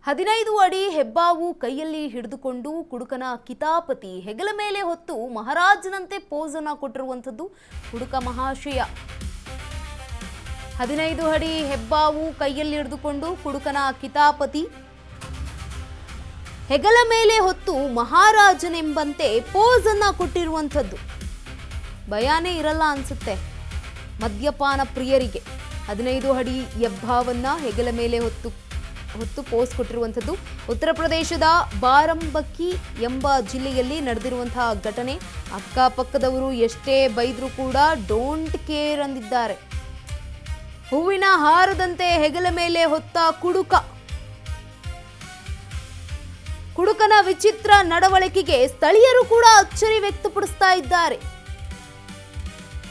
15 ಅಡಿ ಹೆಬ್ಬಾವು ಕೈಯಲ್ಲಿ ಹಿಡಿದುಕೊಂಡು ಕುಡುಕನ ಕಿತಾಪತಿ ಹೆಗಲ ಮೇಲೆ ಹೊತ್ತು ಮಹಾರಾಜನಂತೆ ಪೋಸ್ ಅನ್ನು ಕೊಟ್ಟಿರುವಂತದ್ದು ಕುಡುಕ ಮಹಾಶಯ. 15 ಅಡಿ ಹೆಬ್ಬಾವು ಕೈಯಲ್ಲಿ ಹಿಡಿದುಕೊಂಡು ಕುಡುಕನ ಕಿತಾಪತಿ ಹೆಗಲ ಮೇಲೆ ಹೊತ್ತು ಮಹಾರಾಜನೆಂಬಂತೆ ಪೋಸ್ ಅನ್ನು ಕೊಟ್ಟಿರುವಂತದ್ದು. ಭಯಾನೇ ಇರಲ್ಲ ಅನ್ಸುತ್ತೆ ಮದ್ಯಪಾನ ಪ್ರಿಯರಿಗೆ. 15 ಅಡಿ ಹೆಬ್ಬಾವನ್ನ ಹೆಗಲ ಮೇಲೆ ಹೊತ್ತು ಪೋಸ್ ಕೊಟ್ಟಿರುವಂಥದ್ದು ಉತ್ತರ ಪ್ರದೇಶದ ಬಾರಂಬಕಿ ಎಂಬ ಜಿಲ್ಲೆಯಲ್ಲಿ ನಡೆದಿರುವಂತಹ ಘಟನೆ. ಅಕ್ಕಪಕ್ಕದವರು ಎಷ್ಟೇ ಬೈದ್ರೂ ಕೂಡ ಡೋಂಟ್ ಕೇರ್ ಅಂದಿದ್ದಾರೆ. ಹೂವಿನ ಹಾರದಂತೆ ಹೆಗಲ ಮೇಲೆ ಹೊತ್ತ ಕುಡುಕನ ವಿಚಿತ್ರ ನಡವಳಿಕೆಗೆ ಸ್ಥಳೀಯರು ಕೂಡ ಅಚ್ಚರಿ ವ್ಯಕ್ತಪಡಿಸ್ತಾ ಇದ್ದಾರೆ.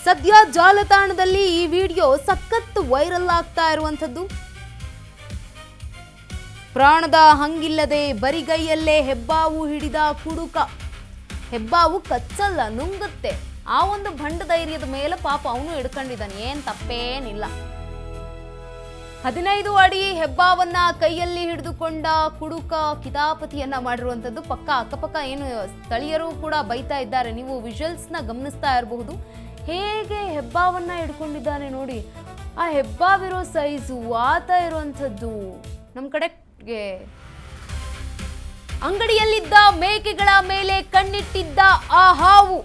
ಸದ್ಯ ಜಾಲತಾಣದಲ್ಲಿ ಈ ವಿಡಿಯೋ ಸಖತ್ ವೈರಲ್ ಆಗ್ತಾ ಇರುವಂಥದ್ದು. ಪ್ರಾಣದ ಹಂಗಿಲ್ಲದೆ ಬರಿಗೈಯಲ್ಲೇ ಹೆಬ್ಬಾವು ಹಿಡಿದ ಕುಡುಕ. ಹೆಬ್ಬಾವು ಕಚ್ಚಲ್ಲ, ನುಂಗುತ್ತೆ. ಆ ಒಂದು ಭಂಡ ಧೈರ್ಯದ ಮೇಲೆ ಪಾಪ ಅವನು ಹಿಡ್ಕೊಂಡಿದ್ದಾನೆ, ಏನ್ ತಪ್ಪೇನಿಲ್ಲ. 15 ಅಡಿ ಹೆಬ್ಬಾವನ್ನ ಕೈಯಲ್ಲಿ ಹಿಡಿದುಕೊಂಡ ಕುಡುಕ ಕಿತಾಪತಿಯನ್ನ ಮಾಡಿರುವಂತದ್ದು. ಅಕ್ಕಪಕ್ಕ ಏನು ಸ್ಥಳೀಯರು ಕೂಡ ಬೈತಾ ಇದ್ದಾರೆ. ನೀವು ವಿಜುವಲ್ಸ್ ನ ಗಮನಿಸ್ತಾ ಇರಬಹುದು. ಹೇಗೆ ಹೆಬ್ಬಾವನ್ನ ಹಿಡ್ಕೊಂಡಿದ್ದಾನೆ ನೋಡಿ. ಆ ಹೆಬ್ಬಾವಿರೋ ಸೈಜು ಆತ ಇರುವಂತದ್ದು. ನಮ್ ಕಡೆ ಅಂಗಡಿಯಲ್ಲಿದ್ದ ಮೇಕೆಗಳ ಮೇಲೆ ಕಣ್ಣಿಟ್ಟಿದ್ದ ಆ ಹಾವು.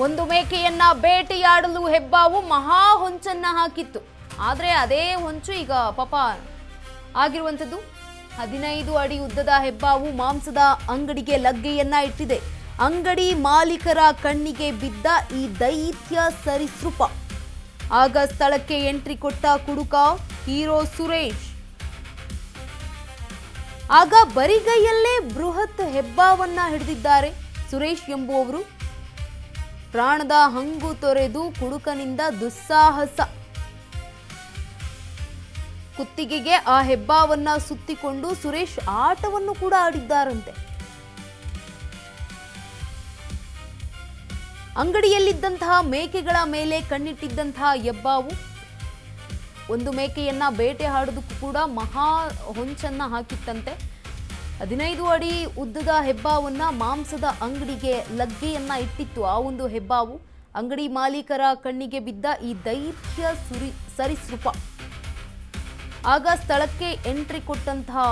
ಒಂದು ಮೇಕೆಯನ್ನ ಬೇಟೆಯಾಡಲು ಹೆಬ್ಬಾವು ಮಹಾ ಹೊಂಚನ್ನ ಹಾಕಿತ್ತು. ಆದ್ರೆ ಅದೇ ಹೊಂಚು ಈಗ ಪಾಪ ಆಗಿರುವಂಥದ್ದು. 15 ಅಡಿ ಉದ್ದದ ಹೆಬ್ಬಾವು ಮಾಂಸದ ಅಂಗಡಿಗೆ ಲಗ್ಗೆಯನ್ನ ಇಟ್ಟಿದೆ. ಅಂಗಡಿ ಮಾಲೀಕರ ಕಣ್ಣಿಗೆ ಬಿದ್ದ ಈ ದೈತ್ಯ ಸರೀಸೃಪ. ಆಗ ಸ್ಥಳಕ್ಕೆ ಎಂಟ್ರಿ ಕೊಟ್ಟ ಕುಡುಕ ಹೀರೋ ಸುರೇಶ್. ಆಗ ಬರಿಗೈಯಲ್ಲೇ ಬೃಹತ್ ಹೆಬ್ಬಾವನ್ನ ಹಿಡಿದಿದ್ದಾರೆ ಸುರೇಶ್ ಎಂಬುವವರು. ಪ್ರಾಣದ ಹಂಗು ತೊರೆದು ಕುಡುಕನಿಂದ ದುಸ್ಸಾಹಸ. ಕುತ್ತಿಗೆಗೆ ಆ ಹೆಬ್ಬಾವನ್ನ ಸುತ್ತಿಕೊಂಡು ಸುರೇಶ್ ಆಟವನ್ನು ಕೂಡ ಆಡಿದ್ದಾರಂತೆ. ಅಂಗಡಿಯಲ್ಲಿದ್ದಂತಹ ಮೇಕೆಗಳ ಮೇಲೆ ಕಣ್ಣಿಟ್ಟಿದ್ದಂತಹ ಹೆಬ್ಬಾವು ಒಂದು ಮೇಕೆಯನ್ನ ಬೇಟೆ ಆಡೋದಕ್ಕೂ ಕೂಡ ಮಹಾ ಹೊಂಚನ್ನ ಹಾಕಿತ್ತಂತೆ. 15 ಅಡಿ ಉದ್ದದ ಹೆಬ್ಬಾವನ್ನ ಮಾಂಸದ ಅಂಗಡಿಗೆ ಲಗ್ಗೆಯನ್ನ ಇಟ್ಟಿತ್ತು. ಆ ಒಂದು ಹೆಬ್ಬಾವು ಅಂಗಡಿ ಮಾಲೀಕರ ಕಣ್ಣಿಗೆ ಬಿದ್ದ ಈ ದೈತ್ಯ ಸರೀಸೃಪ. ಆಗ ಸ್ಥಳಕ್ಕೆ ಎಂಟ್ರಿ ಕೊಟ್ಟಂತಹ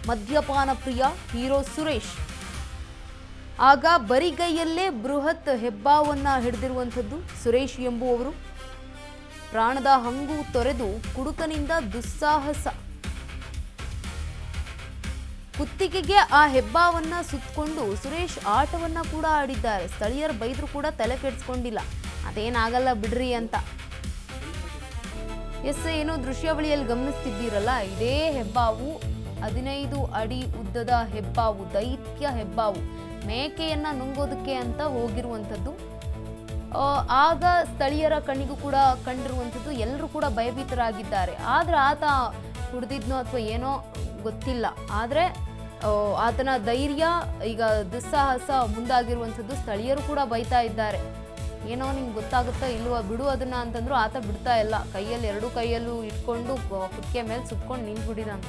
ಮದ್ಯಪಾನ ಪ್ರಿಯ ಹೀರೋ ಸುರೇಶ್. ಆಗ ಬರಿಗೈಯಲ್ಲೇ ಬೃಹತ್ ಹೆಬ್ಬಾವನ್ನ ಹಿಡಿದಿರುವಂಥದ್ದು ಸುರೇಶ್ ಎಂಬುವವರು. ಪ್ರಾಣದ ಹಂಗು ತೊರೆದು ಕುಡುಕನಿಂದ ದುಸ್ಸಾಹಸ. ಕುತ್ತಿಗೆಗೆ ಆ ಹೆಬ್ಬಾವನ್ನ ಸುತ್ತಕೊಂಡು ಸುರೇಶ್ ಆಟವನ್ನ ಕೂಡ ಆಡಿದ್ದಾರೆ. ಸ್ಥಳೀಯರು ಬೈದ್ರು ಕೂಡ ತಲೆ ಕೆಡಿಸ್ಕೊಂಡಿಲ್ಲ, ಅದೇನಾಗಲ್ಲ ಬಿಡ್ರಿ ಅಂತ. ಏನು ದೃಶ್ಯಾವಳಿಯಲ್ಲಿ ಗಮನಿಸ್ತಿದ್ದೀರಲ್ಲ, ಇದೇ ಹೆಬ್ಬಾವು 15 ಅಡಿ ಉದ್ದದ ಹೆಬ್ಬಾವು, ದೈತ್ಯ ಹೆಬ್ಬಾವು ಮೇಕೆಯನ್ನ ನುಂಗೋದಕ್ಕೆ ಅಂತ ಹೋಗಿರುವಂಥದ್ದು. ಆಗ ಸ್ಥಳೀಯರ ಕಣ್ಣಿಗೂ ಕೂಡ ಕಂಡಿರುವಂಥದ್ದು. ಎಲ್ಲರೂ ಕೂಡ ಭಯಭೀತರಾಗಿದ್ದಾರೆ. ಆದ್ರೆ ಆತ ಕುಡಿದಿದ್ನೋ ಅಥವಾ ಏನೋ ಗೊತ್ತಿಲ್ಲ. ಆದ್ರೆ ಆತನ ಧೈರ್ಯ, ಈಗ ದುಸ್ಸಾಹಸ ಮುಂದಾಗಿರುವಂಥದ್ದು. ಸ್ಥಳೀಯರು ಕೂಡ ಬೈತಾ ಇದ್ದಾರೆ. ಏನೋ ನಿಮ್ಗೆ ಗೊತ್ತಾಗುತ್ತಾ ಇಲ್ವಾ, ಬಿಡು ಅದನ್ನ ಅಂತಂದ್ರು ಆತ ಬಿಡ್ತಾ ಇಲ್ಲ. ಕೈಯಲ್ಲಿ 2 ಕೈಯಲ್ಲೂ ಇಟ್ಕೊಂಡು ಕುತ್ತಿಗೆ ಮೇಲೆ ಸುತ್ಕೊಂಡು ನಿಂತ್ಬಿಟ್ಟಿದ್ದಾನೆ.